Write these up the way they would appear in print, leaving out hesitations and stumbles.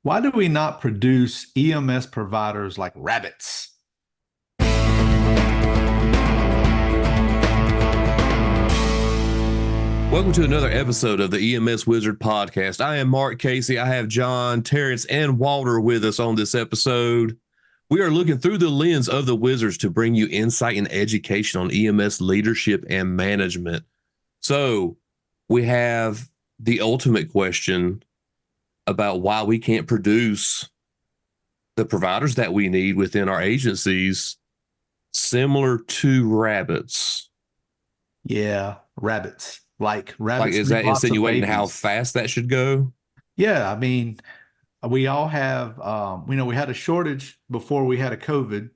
Why do we not produce EMS providers like rabbits? Welcome to another episode of the EMS Wizard podcast. I am Mark Casey. I have John, Terrence, and Walter with us on this episode. We are looking through the lens of the Wizards to bring you insight and education on EMS leadership and management. So we have the ultimate question about why we can't produce the providers that we need within our agencies, similar to rabbits. Yeah, rabbits. Like Like, rabbits is make that lots of insinuating how babies. fast that should go? Yeah, I mean, we all have, we had a shortage before we had a COVID,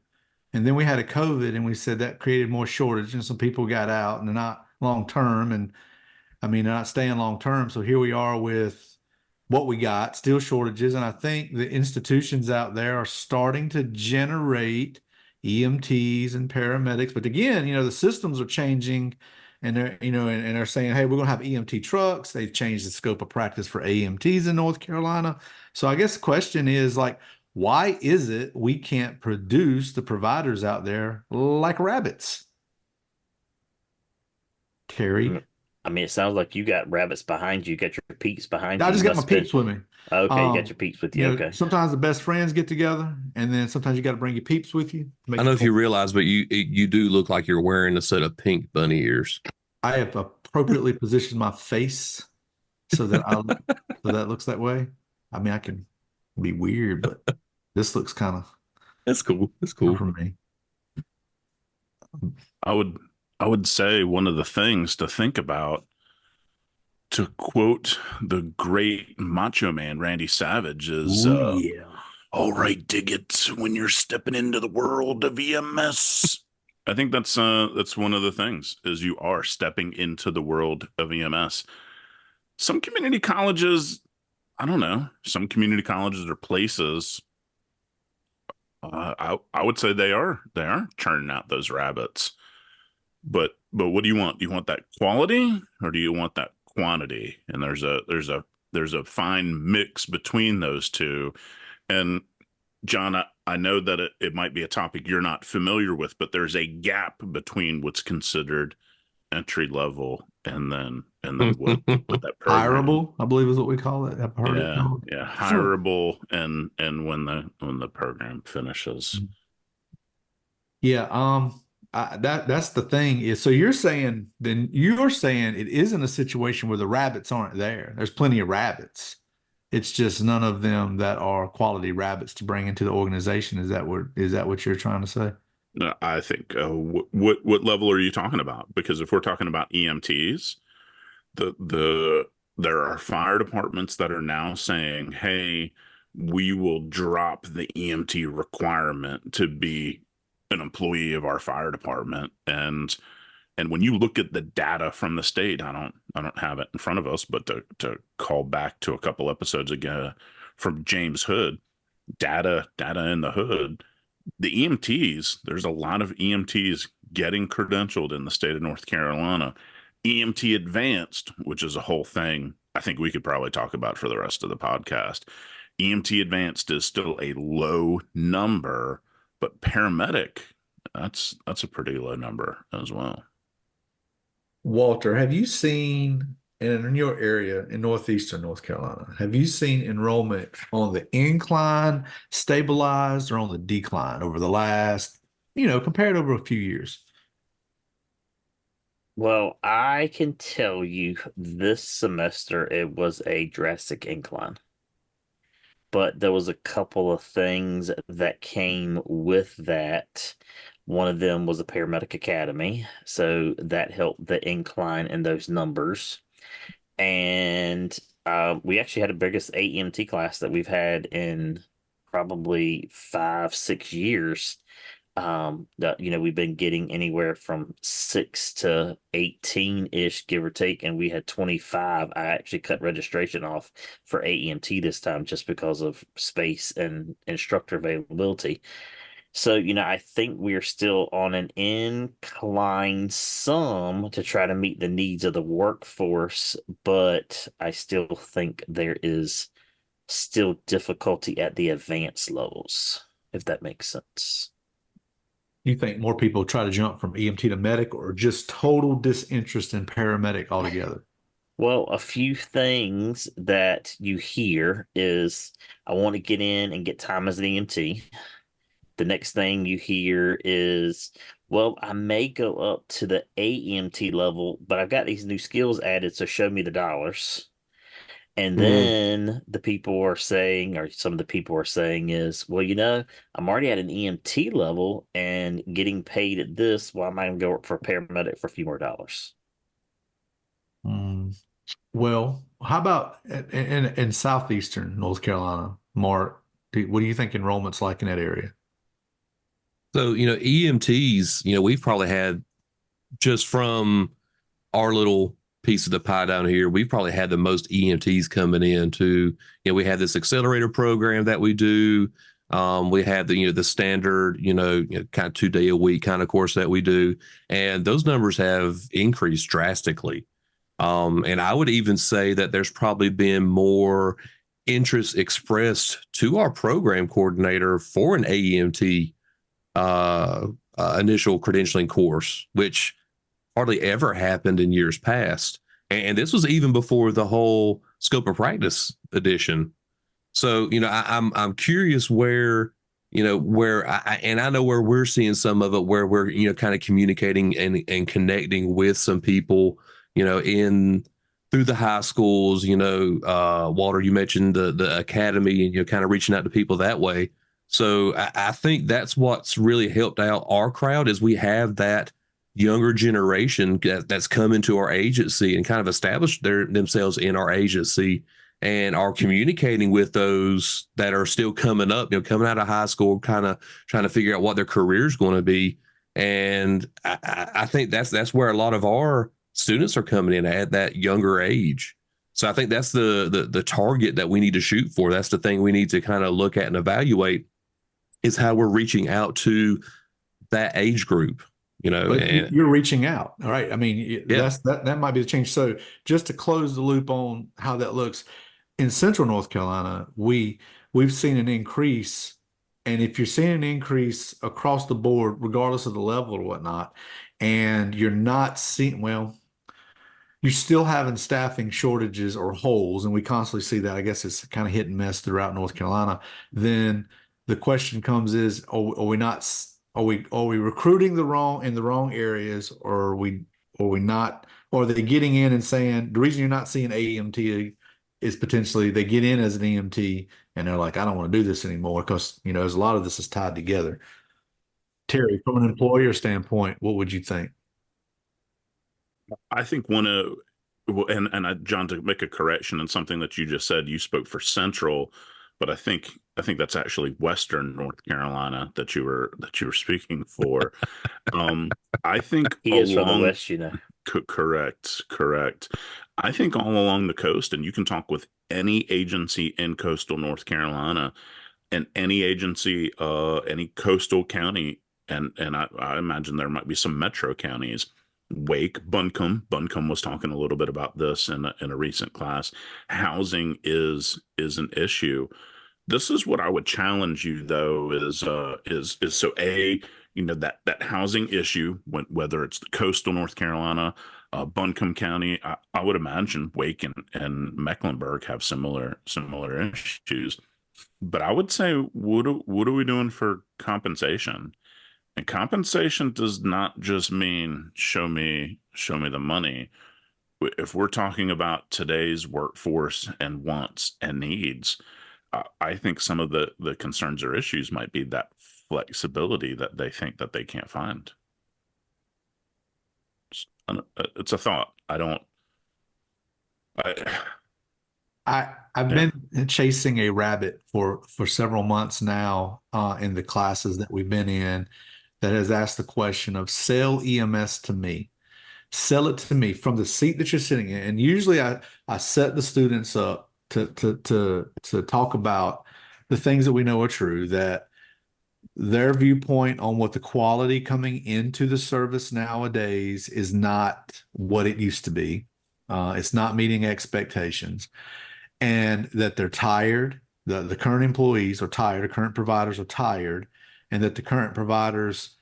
and then we had a COVID, and we said that created more shortage, and some people got out, and they're not long term, and I mean, they're not staying long term. So here we are with what we got, still shortages, and I think the institutions out there are starting to generate EMTs and paramedics. But again, the systems are changing and and they're saying, hey, we're going to have EMT trucks. They've changed the scope of practice for AMTs in North Carolina. So I guess the question is like, why is it we can't produce the providers out there like rabbits? Terry, Mm, I mean, it sounds like you got rabbits behind you. You got your peeps behind I you. You just got my must have been peeps with me. okay. You got your peeps with you. Okay. Sometimes the best friends get together, and then sometimes you got to bring your peeps with you to I make know the if you whole. realize, but you do look like you're wearing a set of pink bunny ears. I have appropriately positioned my face so that it looks that way. I mean, I can be weird, but this looks kind of That's cool. That's for cool. me. I would I would say one of the things to think about, to quote the great Macho Man Randy Savage, is Oh yeah. all right, dig it when you're stepping into the world of EMS. I think that's one of the things, is you are stepping into the world of EMS. Some community colleges, I don't know, some community colleges or places, I would say they are churning out those rabbits. But what do you want? Do you want that quality or do you want that quantity? And there's a fine mix between those two. And John, I know that it might be a topic you're not familiar with, but there's a gap between what's considered entry level and then what that program. Hireable, I believe is what we call it. I've heard it Yeah, called. yeah, hireable and when the program finishes. Yeah, that's the thing is, so you're saying it isn't a situation where the rabbits aren't there. There's plenty of rabbits. It's just none of them that are quality rabbits to bring into the organization. Is that what you're trying to say? No, I think what level are you talking about? Because if we're talking about EMTs, there are fire departments that are now saying, "Hey, we will drop the EMT requirement to be an employee of our fire department." And when you look at the data from the state, I don't have it in front of us, but to call back to a couple episodes ago from James Hood, data in the hood, the EMTs, there's a lot of EMTs getting credentialed in the state of North Carolina. EMT advanced, which is a whole thing I think we could probably talk about for the rest of the podcast. EMT advanced is still a low number, but paramedic, that's a pretty low number as well. Walter, have you seen in your area in northeastern North Carolina, have you seen enrollment on the incline, stabilized, or on the decline over the last, compared over a few years? Well, I can tell you this semester it was a drastic incline, but there was a couple of things that came with that. One of them was a paramedic academy, so that helped the incline in those numbers. And we actually had the biggest AEMT class that we've had in probably 5, 6 years. That we've been getting anywhere from 6 to 18-ish, give or take, and we had 25. I actually cut registration off for AEMT this time just because of space and instructor availability. So, I think we're still on an incline some to try to meet the needs of the workforce, but I still think there is still difficulty at the advanced levels, if that makes sense. You think more people try to jump from EMT to medic, or just total disinterest in paramedic altogether? Well, a few things that you hear is, I want to get in and get time as an EMT. The next thing you hear is, well, I may go up to the AEMT level, but I've got these new skills added, so show me the dollars. And then the people are saying, or some of the people are saying, is, well, I'm already at an EMT level and getting paid at this. Why am I going to go work for a paramedic for a few more dollars? Well, how about in southeastern North Carolina, Mark? What do you think enrollment's like in that area? So, EMTs, we've probably had, just from our little piece of the pie down here, we've probably had the most EMTs coming in to, we have this accelerator program that we do. We have the standard, kind of 2 day a week kind of course that we do. And those numbers have increased drastically. And I would even say that there's probably been more interest expressed to our program coordinator for an AEMT initial credentialing course, which hardly ever happened in years past. And this was even before the whole scope of practice edition. So, I'm curious where, and I know where we're seeing some of it, where we're, kind of communicating and connecting with some people, in through the high schools, Walter, you mentioned the academy, and, kind of reaching out to people that way. So I think that's what's really helped out our crowd, is we have that younger generation that's come into our agency and kind of established themselves in our agency, and are communicating with those that are still coming up, coming out of high school, kind of trying to figure out what their career is going to be. And I think that's where a lot of our students are coming in at that younger age. So I think that's the target that we need to shoot for. That's the thing we need to kind of look at and evaluate, is how we're reaching out to that age group. But and you're reaching out. All right. I mean, Yeah. that might be the change. So just to close the loop on how that looks, in Central North Carolina, we've seen an increase. And if you're seeing an increase across the board, regardless of the level or whatnot, and you're not seeing, well, you're still having staffing shortages or holes, and we constantly see that. I guess it's kind of hit and miss throughout North Carolina. Then the question comes is, are we not, are we recruiting in the wrong areas, or are we not, or are they getting in and saying the reason you're not seeing AEMT is potentially they get in as an EMT and they're like, I don't want to do this anymore, because there's a lot of this is tied together. Terry, from an employer standpoint, what would you think? I think John, to make a correction and something that you just said, you spoke for Central, but I think that's actually Western North Carolina that you were speaking for. I think He is from the West, correct. I think all along the coast, and you can talk with any agency in coastal North Carolina, and any agency, any coastal county, and I imagine there might be some metro counties. Wake, Buncombe was talking a little bit about this in a recent class. Housing is an issue. This is what I would challenge you, though, is so that housing issue, whether it's the coastal North Carolina, Buncombe County, I would imagine Wake and Mecklenburg have similar issues. But I would say, what are we doing for compensation? And compensation does not just mean show me the money. If we're talking about today's workforce and wants and needs, I think some of the concerns or issues might be that flexibility that they think that they can't find. It's a thought. I've been chasing a rabbit for several months now in the classes that we've been in, that has asked the question of sell EMS to me. Sell it to me from the seat that you're sitting in. And usually I set the students up to talk about the things that we know are true, that their viewpoint on what the quality coming into the service nowadays is not what it used to be. It's not meeting expectations. and that they're tired. The current employees are tired, the current providers are tired, and that the current providers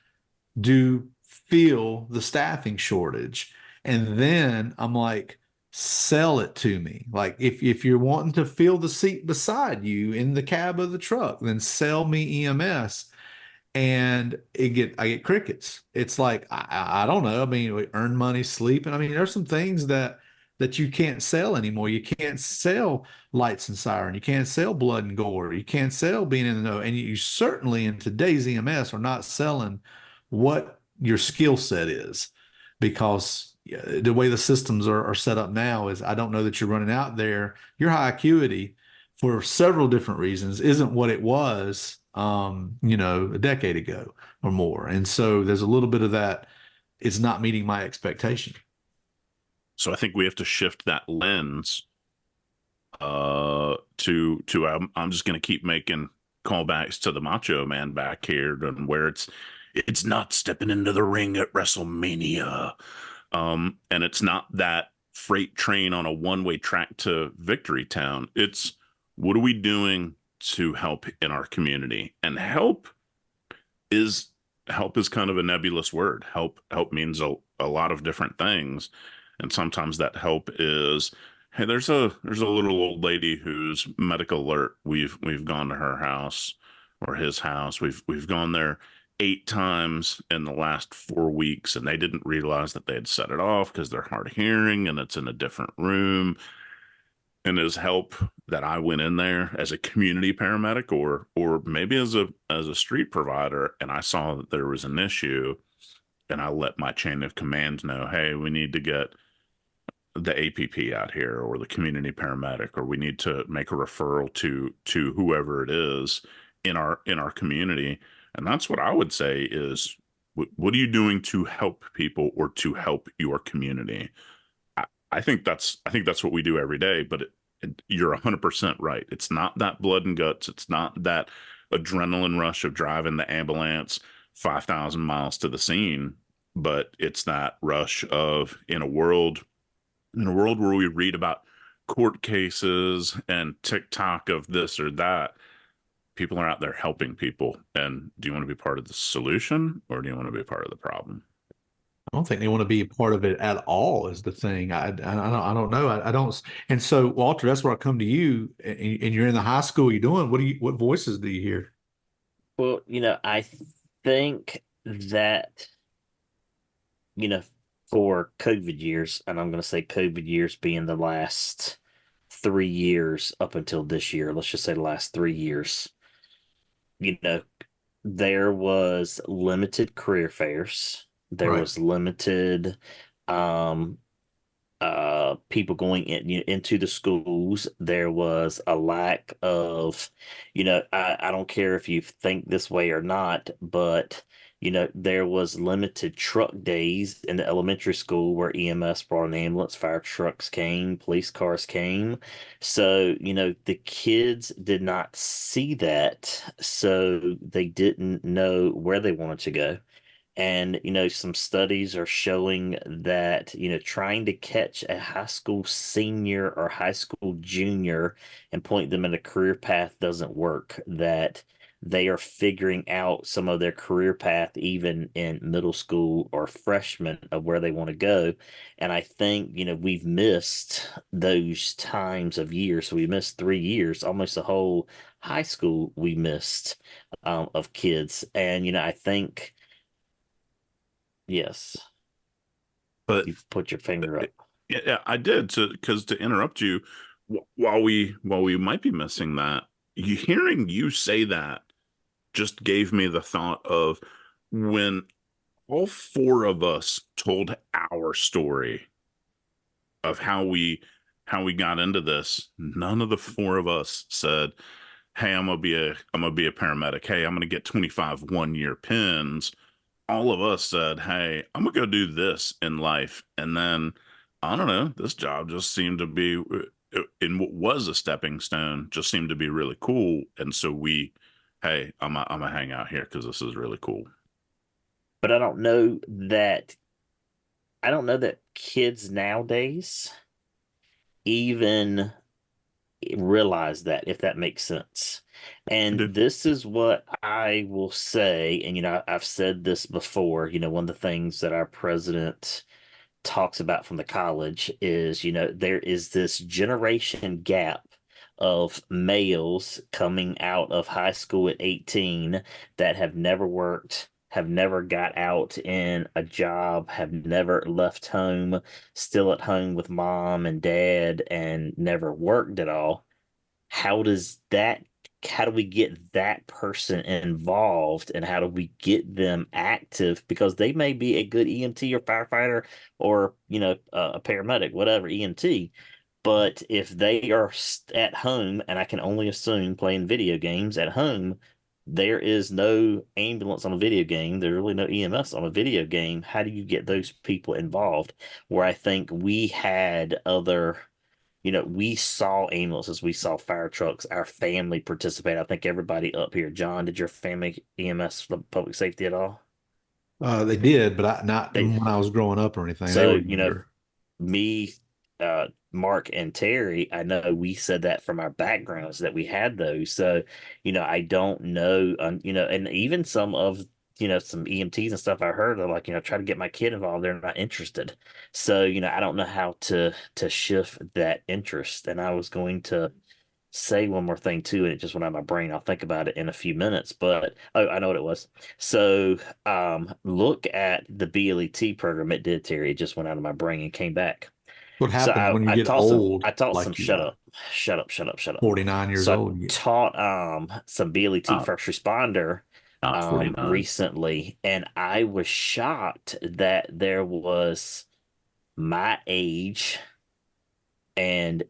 do feel the staffing shortage. And then I'm like, sell it to me. Like if you're wanting to fill the seat beside you in the cab of the truck, then sell me EMS. And I get crickets. It's like I don't know. I mean, we earn money sleeping. I mean, there's some things that you can't sell anymore. You can't sell lights and siren. You can't sell blood and gore. You can't sell being in the know. And you certainly in today's EMS are not selling what your skill set is, because the way the systems are set up now is I don't know that you're running out there. Your high acuity for several different reasons isn't what it was a decade ago or more. And so there's a little bit of that. It's not meeting my expectation. So I think we have to shift that lens I'm just going to keep making callbacks to the Macho Man back here, and where it's not stepping into the ring at WrestleMania, and it's not that freight train on a one-way track to Victory Town. It's what are we doing to help in our community? And help is kind of a nebulous word. Help means a lot of different things, and sometimes that help is, hey, there's a little old lady who's medical alert. We've gone to her house or his house. We've gone there 8 times in the last 4 weeks, and they didn't realize that they had set it off because they're hard hearing and it's in a different room. And as help that I went in there as a community paramedic or maybe as a street provider, and I saw that there was an issue, and I let my chain of command know, hey, we need to get the APP out here or the community paramedic, or we need to make a referral to whoever it is in our community. And that's what I would say is, what are you doing to help people or to help your community? I think that's what we do every day, but you're 100% right. It's not that blood and guts. It's not that adrenaline rush of driving the ambulance 5,000 miles to the scene, but it's that rush of in a world where we read about court cases and TikTok of this or that, people are out there helping people. And do you want to be part of the solution, or do you want to be part of the problem? I don't think they want to be a part of it at all is the thing. I don't know. I don't. And so, Walter, that's where I come to you, and you're in the high school. You're doing what voices do you hear? Well, I think that, for COVID years, and I'm going to say COVID years being the last 3 years up until this year, let's just say the last 3 years, there was limited career fairs. There Right. was limited people going into the schools. There was a lack of, I don't care if you think this way or not, but there was limited truck days in the elementary school where EMS brought an ambulance, fire trucks came, police cars came. So, the kids did not see that, so they didn't know where they wanted to go. And, some studies are showing that, trying to catch a high school senior or high school junior and point them in a career path doesn't work, that they are figuring out some of their career path even in middle school or freshman of where they want to go. And I think, we've missed those times of years. So we missed 3 years, almost the whole high school we missed of kids. And, I think. Yes, But you've put your finger up. yeah, I did, because to interrupt you, while we might be missing that, hearing you say that just gave me the thought of when all 4 of us told our story of how we got into this. None of the 4 of us said, hey, I'm gonna be a paramedic. Hey, I'm gonna get 25 1-year pins. All of us said, hey, I'm gonna go do this in life. And then, I don't know, this job just seemed to be, in what was a stepping stone, just seemed to be really cool. And so hey, I'm gonna hang out here because this is really cool. But I don't know that kids nowadays even realize that, if that makes sense. And do. this is what I will say, and I've said this before, one of the things that our president talks about from the college is, there is this generation gap of males coming out of high school at 18 that have never worked, have never got out in a job, have never left home, still at home with mom and dad, and never worked at all. How does that how do we get that person involved, and how do we get them active, because they may be a good EMT or firefighter, or a paramedic, whatever, EMT, but if they are at home, and I can only assume playing video games at home, there is no ambulance on a video game, there's really no EMS on a video game. How do you get those people involved? Where I think we had other, we saw ambulances, we saw fire trucks, our family participated. I think everybody up here. John, did your family EMS, the public safety at all? They did, but not They, when I was growing up or anything. They so, were younger. me, Mark, and Terry, I know we said that from our backgrounds that we had those. So, I don't know, and even some of, some EMTs and stuff I heard are like, try to get my kid involved. They're not interested. So, I don't know how to shift that interest. And I was going to say one more thing too, and it just went out of my brain. I'll think about it in a few minutes, but oh, I know what it was. So, look at the BLET program it did, Terry. It just went out of my brain and came back. What So happens when you I get taught old? I taught some like you shut are, up, shut up, shut up, shut up. 49 years So I old. taught some BLET Not, first responder not 49. recently, and I was shocked that there was my age and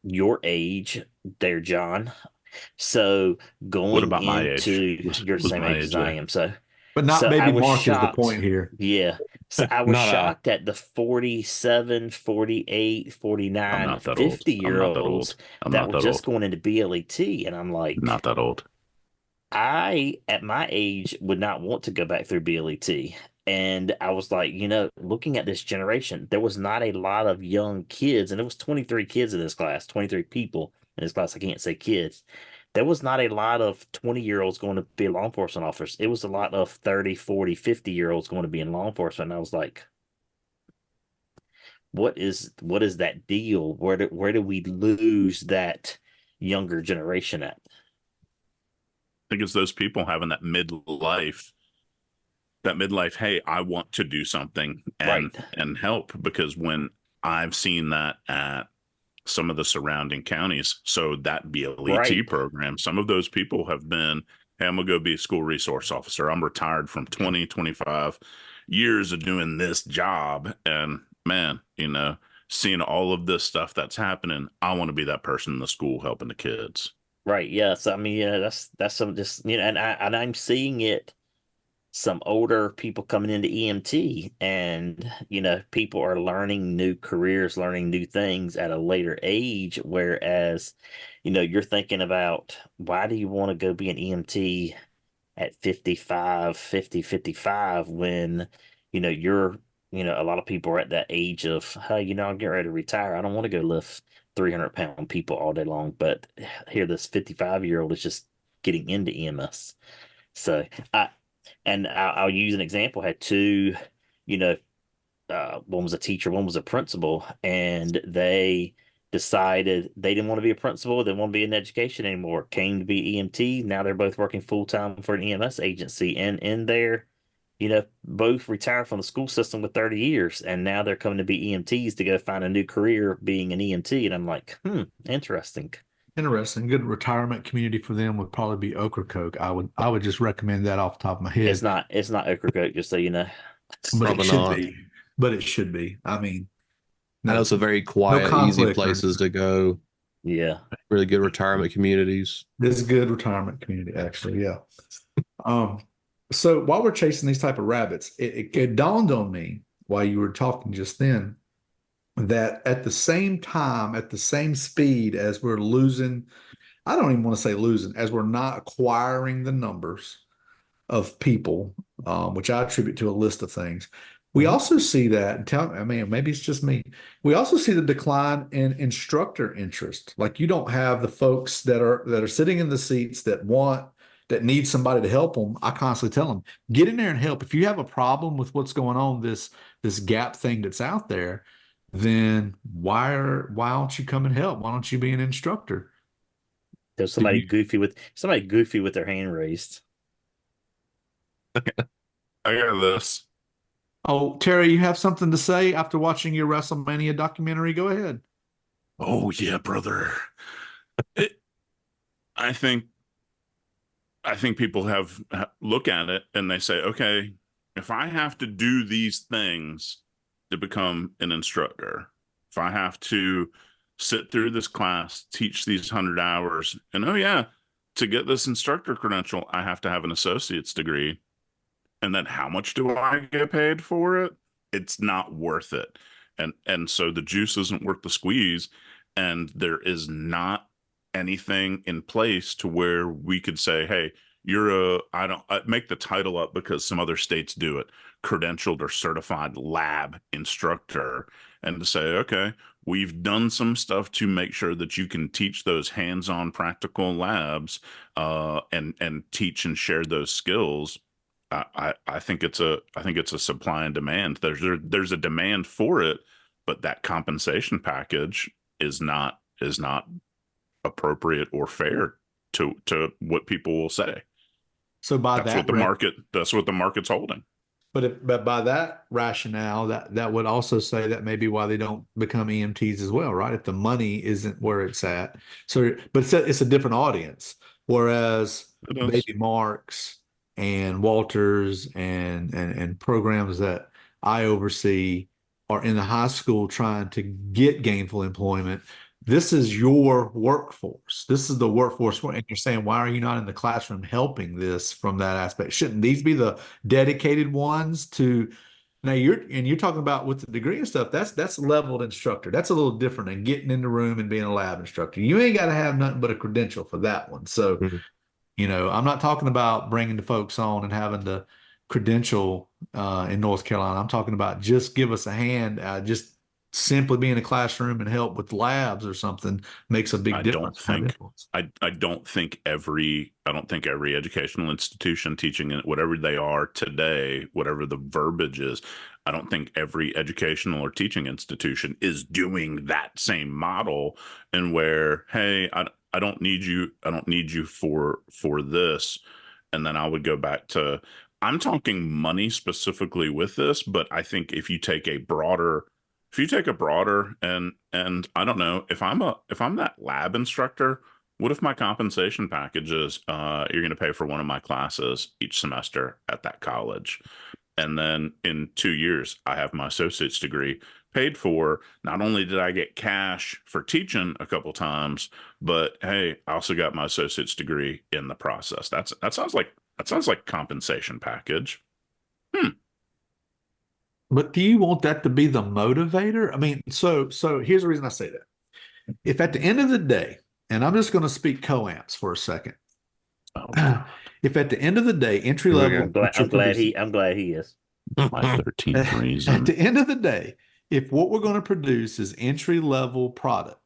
your age there, John. So What going about my age? into you're the Was same my age age as I there? am. So But not so I baby was Mark is the point shocked. here. Yeah. So I was Not I. shocked at the 47, 48, I'm 49, not that old. 50 I'm year not that olds old. I'm that not were that just old. going into BLET. And I'm Not like, that old. I, at my age, would not want to go back through BLET. And I was like, looking at this generation, there was not a lot of young kids, and there was 23 kids in this class, 23 people in this class. I can't say kids. There was not a lot of 20-year-olds going to be law enforcement officers. It was a lot of 30, 40, 50-year-olds going to be in law enforcement. And I was like, what is that deal? Where do we lose that younger generation at? I think it's those people having that midlife, hey, I want to do something Right. and help, because when I've seen that at some of the surrounding counties, so that BLET Right. program, some of those people have been, hey, I'm gonna go be a school resource officer. I'm retired from 25 years of doing this job, and man, seeing all of this stuff that's happening, I want to be that person in the school helping the kids. Right. Yes. I mean, yeah, that's some just, and I'm seeing it, some older people coming into EMT, and people are learning new careers, learning new things at a later age, whereas you're thinking about, why do you want to go be an EMT at 55, 50, 55, when you're, a lot of people are at that age of, hey, I'm getting ready to retire, I don't want to go lift 300-pound people all day long. But here, this 55-year-old is just getting into EMS. So I'll use an example. I had two, you know, one was a teacher, one was a principal, and they decided they didn't want to be a principal, they didn't want to be in education anymore. Came to be EMT. Now they're both working full time for an EMS agency, and in there, both retired from the school system with 30 years, and now they're coming to be EMTs to go find a new career being an EMT. And I'm like, interesting. Interesting. Good retirement community for them would probably be Ocracoke. I would just recommend that off the top of my head. It's not Ocracoke, just so you know. But it Probably should not. be. But it should be. I mean, I know some very quiet, conflict easy or- places to go. Yeah. Really good retirement communities. this is a good retirement community, actually. Yeah. So while we're chasing these type of rabbits, it dawned on me while you were talking just then that at the same time, at the same speed as we're losing, I don't even want to say losing, as we're not acquiring the numbers of people, which I attribute to a list of things, We also see that, I mean, maybe it's just me. We also see the decline in instructor interest. Like you don't have the folks that are sitting in the seats that need somebody to help them. I constantly tell them, get in there and help. If you have a problem with what's going on, this gap thing that's out there, then why don't you come and help? Why don't you be an instructor? There's somebody goofy with their hand raised. I got this. Oh, Terry, you have something to say after watching your WrestleMania documentary? Go ahead. Oh yeah, brother. I think people look at it and they say, okay, if I have to do these things to become an instructor, if I have to sit through this class, teach these 100 hours, and oh yeah, to get this instructor credential, I have to have an associate's degree. And then how much do I get paid for it? It's not worth it. And so the juice isn't worth the squeeze. And there is not anything in place to where we could say, hey, I make the title up because some other states do it, credentialed or certified lab instructor, and to say, okay, we've done some stuff to make sure that you can teach those hands-on practical labs and teach and share those skills. I think it's a supply and demand. There's a demand for it, but that compensation package is not appropriate or fair to what people will say. So that's what the market's holding. But by that rationale, that would also say that maybe why they don't become EMTs as well, right? If the money isn't where it's at. So, but it's a different audience. Whereas Baby Marks and Walters and programs that I oversee are in the high school trying to get gainful employment. This is your workforce. This is the workforce. And you're saying, why are you not in the classroom helping this from that aspect? Shouldn't these be the dedicated ones to now you're talking about with the degree and stuff, that's leveled instructor. That's a little different than getting in the room and being a lab instructor. You ain't got to have nothing but a credential for that one. So, I'm not talking about bringing the folks on and having the credential in North Carolina. I'm talking about just give us a hand, just simply be in a classroom and help with labs or something makes a big difference. I don't think every educational institution teaching it, whatever they are today, whatever the verbiage is, I don't think every educational or teaching institution is doing that same model and where, hey, I don't need you for this. And then I would go back to, I'm talking money specifically with this, but I think if you take a broader and I don't know, if I'm that lab instructor, what if my compensation package is you're going to pay for one of my classes each semester at that college, and then in 2 years I have my associate's degree paid for. Not only did I get cash for teaching a couple times, but hey, I also got my associate's degree in the process. That sounds like compensation package. But do you want that to be the motivator? I mean, so here's the reason I say that. If at the end of the day, and I'm just going to speak COAMPS for a second. If at the end of the day, entry level, I'm glad he is. My 13th reason. At the end of the day, if what we're going to produce is entry level product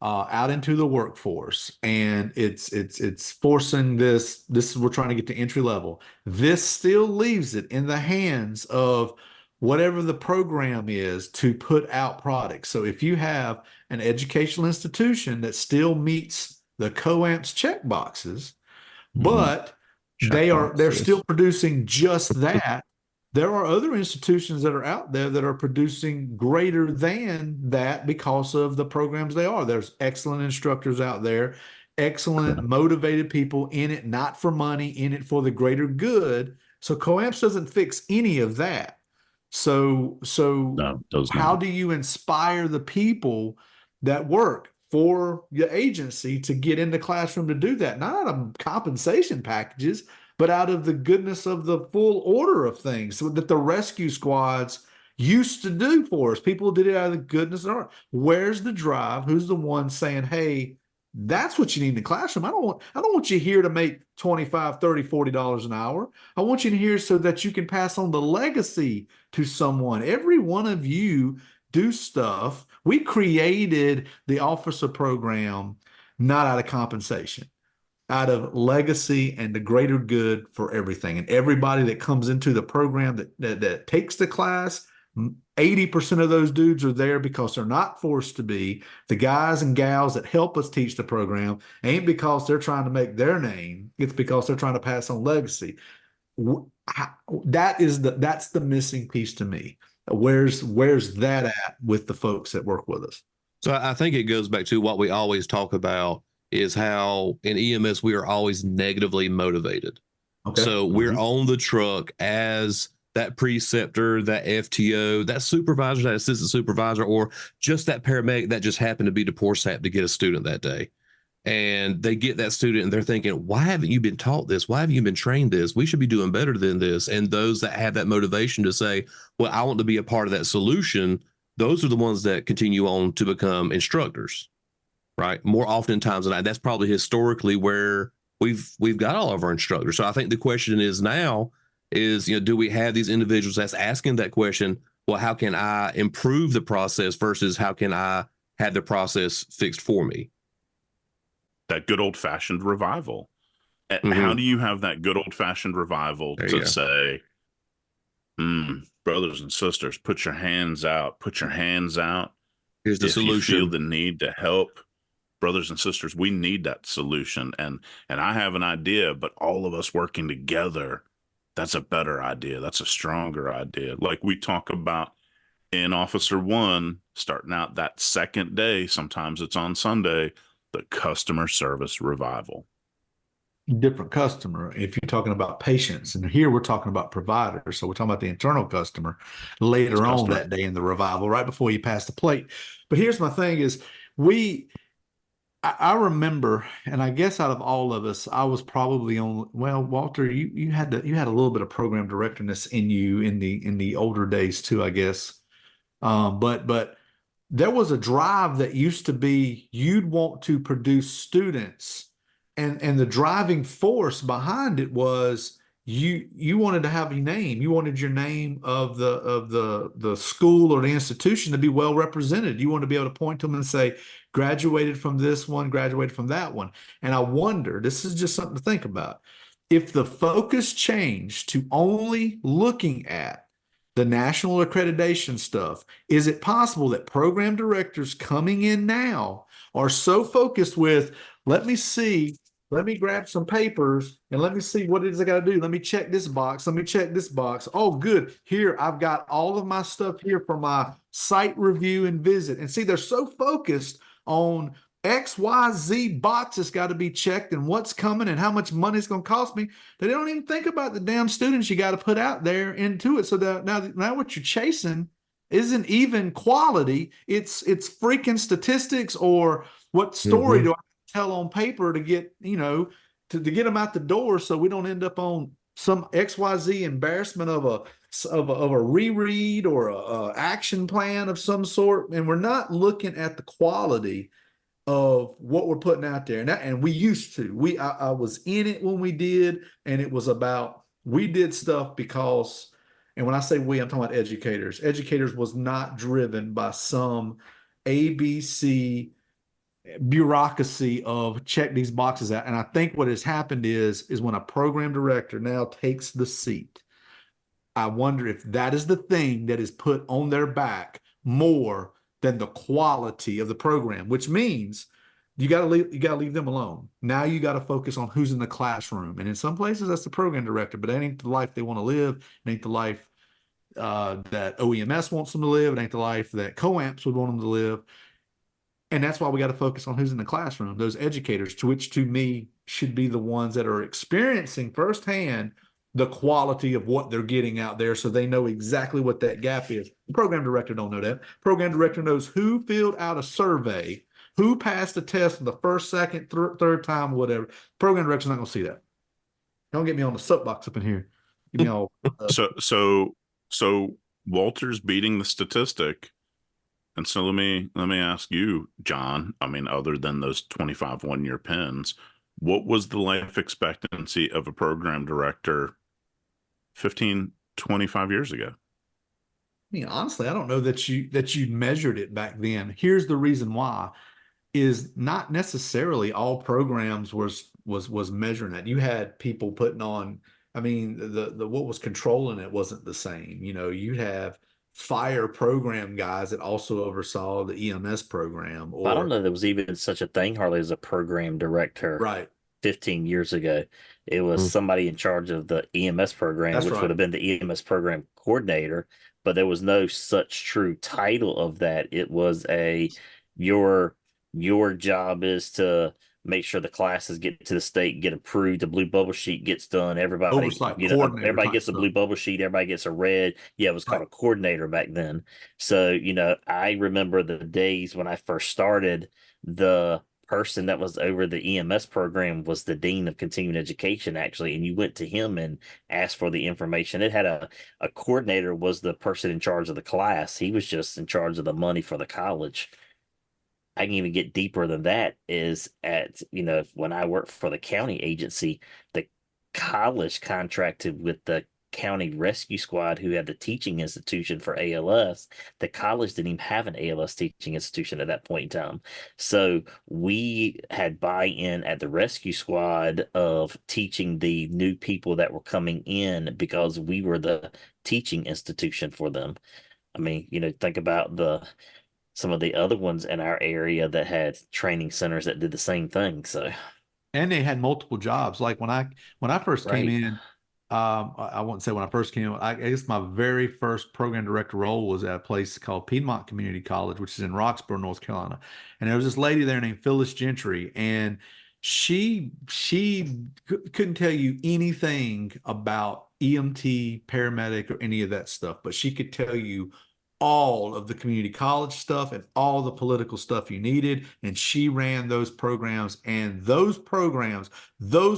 out into the workforce, and it's forcing this is we're trying to get to entry level. This still leaves it in the hands of whatever the program is to put out products. So if you have an educational institution that still meets the COAMPS check boxes, but they're still producing just that, there are other institutions that are out there that are producing greater than that because of the programs they are. There's excellent instructors out there, excellent motivated people in it, not for money, in it for the greater good. So COAMPS doesn't fix any of that. So No, does how not. do you inspire the people that work for your agency to get in the classroom to do that? Not out of compensation packages, but out of the goodness of the full order of things, so that the rescue squads used to do for us. People did it out of the goodness of our heart. Where's the drive? Who's the one saying, hey, That's what you need in the classroom. I don't want you here to make 25, 30, $40 an hour. I want you in here so that you can pass on the legacy to someone. Every one of you do stuff. We created the officer program not out of compensation, out of legacy and the greater good for everything. And everybody that comes into the program that takes the class, 80% of those dudes are there because they're not forced to be. The guys and gals that help us teach the program ain't because they're trying to make their name. It's because they're trying to pass on legacy. That's the missing piece to me. Where's that at with the folks that work with us? So I think it goes back to what we always talk about is how in EMS we are always negatively motivated. Okay. So we're on the truck as that preceptor, that FTO, that supervisor, that assistant supervisor, or just that paramedic that just happened to be the poor sap to get a student that day. And they get that student and they're thinking, why haven't you been taught this? Why haven't you been trained this? We should be doing better than this. And those that have that motivation to say, well, I want to be a part of that solution, those are the ones that continue on to become instructors, right? More oftentimes than not. That's probably historically where we've got all of our instructors. So I think the question is now is, do we have these individuals that's asking that question? Well, how can I improve the process versus how can I have the process fixed for me? That good old fashioned revival. How do you have that good old fashioned revival to say, brothers and sisters, put your hands out, Here's the solution. You feel the need to help, brothers and sisters, we need that solution. And I have an idea, but all of us working together, that's a better idea. That's a stronger idea. Like we talk about in Officer 1, starting out that second day, sometimes it's on Sunday, the customer service revival. Different customer if you're talking about patients, and here we're talking about providers, so we're talking about the internal customer later on that day in the revival, right before you pass the plate. But here's my thing is I remember, and I guess out of all of us, I was probably on, well, Walter, you had a little bit of program directorness in you in the older days too, I guess. But there was a drive that used to be you'd want to produce students. And the driving force behind it was you wanted to have a name. You wanted your name of the school or the institution to be well represented. You wanted to be able to point to them and say, graduated from this one, graduated from that one. And I wonder, this is just something to think about, if the focus changed to only looking at the national accreditation stuff, is it possible that program directors coming in now are so focused with, let me grab some papers and let me see what it is I got to do. Let me check this box. Let me check this box. Oh, good. Here, I've got all of my stuff here for my site review and visit. And see, they're so focused on X, Y, Z boxes got to be checked and what's coming and how much money it's going to cost me. They don't even think about the damn students you got to put out there into it. So that now what you're chasing isn't even quality. It's freaking statistics, or what story do I tell on paper to get, to get them out the door, so we don't end up on some XYZ embarrassment of a reread or a action plan of some sort. And we're not looking at the quality of what we're putting out there. And we used to, I was in it when we did, and it was about, we did stuff because, and when I say we, I'm talking about educators. Educators was not driven by some ABC bureaucracy of check these boxes out. And I think what has happened is when a program director now takes the seat, I wonder if that is the thing that is put on their back more than the quality of the program, which means you got to leave them alone. Now you got to focus on who's in the classroom. And in some places that's the program director, but that ain't the life they want to live. It ain't the life that OEMS wants them to live. It ain't the life that COAMPS would want them to live. And that's why we got to focus on who's in the classroom, those educators, to which to me should be the ones that are experiencing firsthand the quality of what they're getting out there, so they know exactly what that gap is. The program director don't know that. Program director knows who filled out a survey, who passed the test the first, second, third time, whatever. Program director's not going to see that. Don't get me on the soapbox up in here. Give me all. So Walter's beating the statistic. And so let me ask you, John, I mean, other than those 25 1-year pins, what was the life expectancy of a program director 15, 25 years ago? I mean, honestly, I don't know that you measured it back then. Here's the reason why: is not necessarily all programs was measuring that. You had people putting on. I mean, the what was controlling it wasn't the same. You know, you'd have fire program guys that also oversaw the EMS program. Or I don't know there was even such a thing hardly as a program director. Right. 15 years ago. It was Hmm. somebody in charge of the EMS program, That's which right. would have been the EMS program coordinator, but there was no such true title of that. It was your job is to make sure the classes get to the state, get approved, the blue bubble sheet gets done, everybody, Oversight coordinator everybody type gets a stuff. blue bubble sheet, everybody gets a red. Yeah, it was called Right. a coordinator back then. So, I remember the days when I first started, the person that was over the EMS program was the dean of continuing education, actually, and you went to him and asked for the information. It had a coordinator was the person in charge of the class. He was just in charge of the money for the college. I can even get deeper than that is at, when I worked for the county agency, the college contracted with the county rescue squad who had the teaching institution for ALS. The college didn't even have an ALS teaching institution at that point in time. So we had buy-in at the rescue squad of teaching the new people that were coming in because we were the teaching institution for them. I mean, think about some of the other ones in our area that had training centers that did the same thing. So, And they had multiple jobs. Like when I first came right. in, I wouldn't say when I first came in. I guess my very first program director role was at a place called Piedmont Community College, which is in Roxborough, North Carolina. And there was this lady there named Phyllis Gentry, and she couldn't tell you anything about EMT, paramedic, or any of that stuff, but she could tell you all of the community college stuff and all the political stuff you needed. And she ran those programs, and those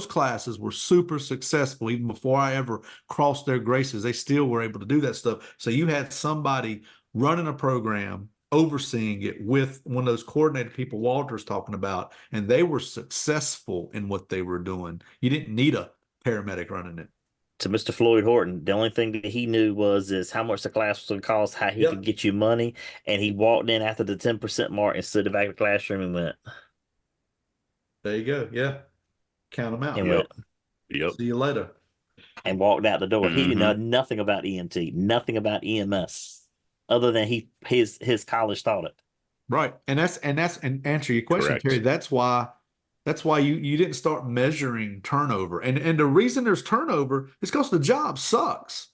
classes were super successful. Even before I ever crossed their graces, they still were able to do that stuff. So you had somebody running a program, overseeing it with one of those coordinated people Walter's talking about, and they were successful in what they were doing. You didn't need a paramedic running it. To Mr. Floyd Horton, the only thing that he knew is how much the class was going to cost, how he could get you money, and he walked in after the 10% mark and stood back in the classroom and went. There you go. Yeah. Count them out. And Yep. went. Yep. See you later. And walked out the door. He didn't know Mhm. nothing about EMT, nothing about EMS, other than his college taught it. Right. And answer your question, Correct. Terry. That's why you didn't start measuring turnover. And the reason there's turnover is because the job sucks.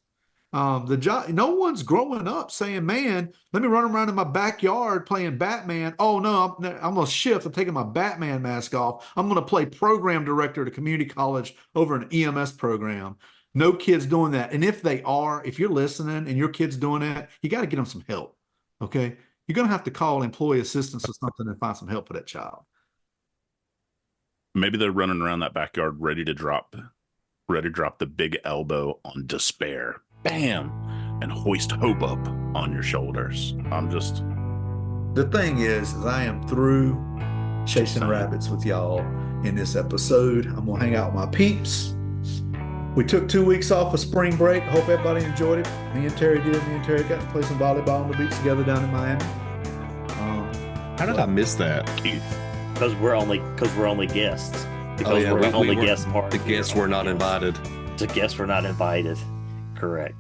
The job, no one's growing up saying, man, let me run around in my backyard playing Batman. Oh no, I'm gonna shift. I'm taking my Batman mask off. I'm gonna play program director at a community college over an EMS program. No kids doing that. And if you're listening and your kid's doing that, you got to get them some help. Okay. You're going to have to call employee assistance or something and find some help for that child. Maybe they're running around that backyard ready to drop the big elbow on despair. Bam! And hoist hope up on your shoulders. The thing is I am through chasing rabbits with y'all in this episode. I'm going to hang out with my peeps. We took 2 weeks off of spring break. Hope everybody enjoyed it. Me and Terry did. Me and Terry got to play some volleyball on the beach together down in Miami. How did I miss that? Keith. Because we're only guests. Because yeah, we're we only weren't- guests. The guests were not invited. The guests were not invited. Correct.